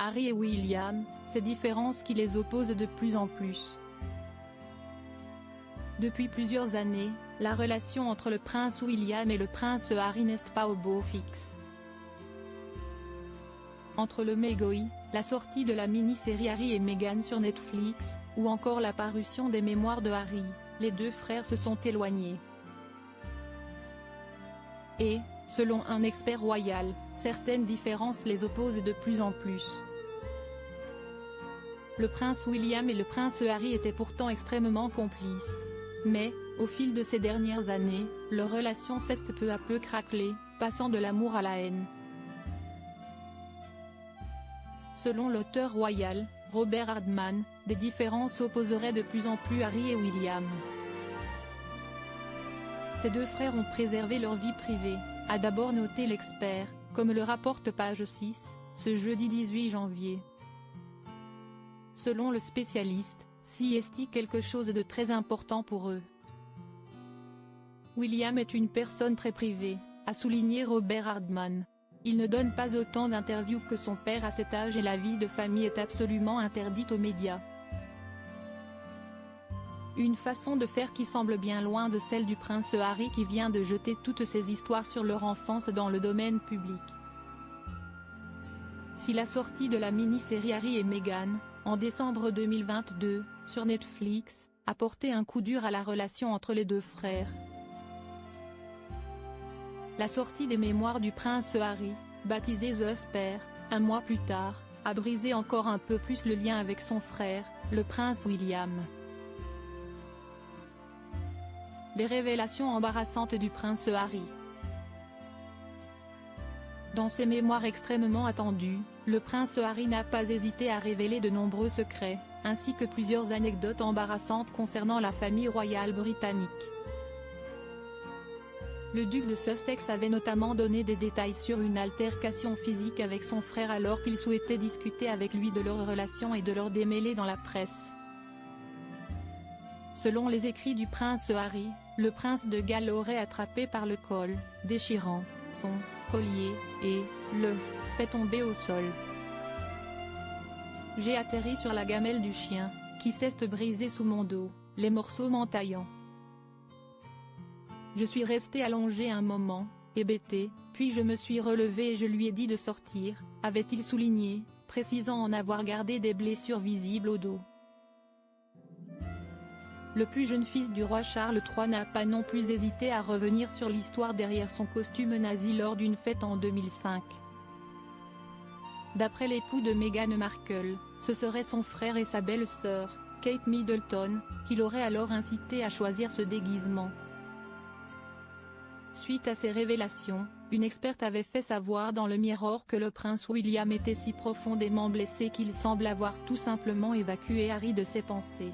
Harry et William, ces différences qui les opposent de plus en plus. Depuis plusieurs années, la relation entre le prince William et le prince Harry n'est pas au beau fixe. Entre le Megoi, la sortie de la mini-série Harry et Meghan sur Netflix, ou encore la parution des mémoires de Harry, les deux frères se sont éloignés. Et, selon un expert royal, certaines différences les opposent de plus en plus. Le prince William et le prince Harry étaient pourtant extrêmement complices. Mais, au fil de ces dernières années, leur relation cesse peu à peu craqueler, passant de l'amour à la haine. Selon l'auteur royal, Robert Hardman, des différences opposeraient de plus en plus Harry et William. Ces deux frères ont préservé leur vie privée, a d'abord noté l'expert, comme le rapporte page 6, ce jeudi 18 janvier. Selon le spécialiste, si est quelque chose de très important pour eux. William est une personne très privée, a souligné Robert Hardman. Il ne donne pas autant d'interviews que son père à cet âge et la vie de famille est absolument interdite aux médias. Une façon de faire qui semble bien loin de celle du prince Harry qui vient de jeter toutes ses histoires sur leur enfance dans le domaine public. Si la sortie de la mini-série Harry et Meghan, en décembre 2022, sur Netflix, a porté un coup dur à la relation entre les deux frères. La sortie des mémoires du prince Harry, baptisé The Spare, un mois plus tard, a brisé encore un peu plus le lien avec son frère, le prince William. Les révélations embarrassantes du prince Harry. Dans ses mémoires extrêmement attendues, le prince Harry n'a pas hésité à révéler de nombreux secrets, ainsi que plusieurs anecdotes embarrassantes concernant la famille royale britannique. Le duc de Sussex avait notamment donné des détails sur une altercation physique avec son frère alors qu'il souhaitait discuter avec lui de leur relation et de leur démêler dans la presse. Selon les écrits du prince Harry, le prince de Galles aurait attrapé par le col, déchirant son collier, et le fait tomber au sol. J'ai atterri sur la gamelle du chien, qui s'est brisée sous mon dos, les morceaux m'entaillant. Je suis resté allongé un moment, hébété, puis je me suis relevé et je lui ai dit de sortir, avait-il souligné, précisant en avoir gardé des blessures visibles au dos. Le plus jeune fils du roi Charles III n'a pas non plus hésité à revenir sur l'histoire derrière son costume nazi lors d'une fête en 2005. D'après l'époux de Meghan Markle, ce serait son frère et sa belle-sœur, Kate Middleton, qui l'auraient alors incité à choisir ce déguisement. Suite à ces révélations, une experte avait fait savoir dans le Mirror que le prince William était si profondément blessé qu'il semble avoir tout simplement évacué Harry de ses pensées.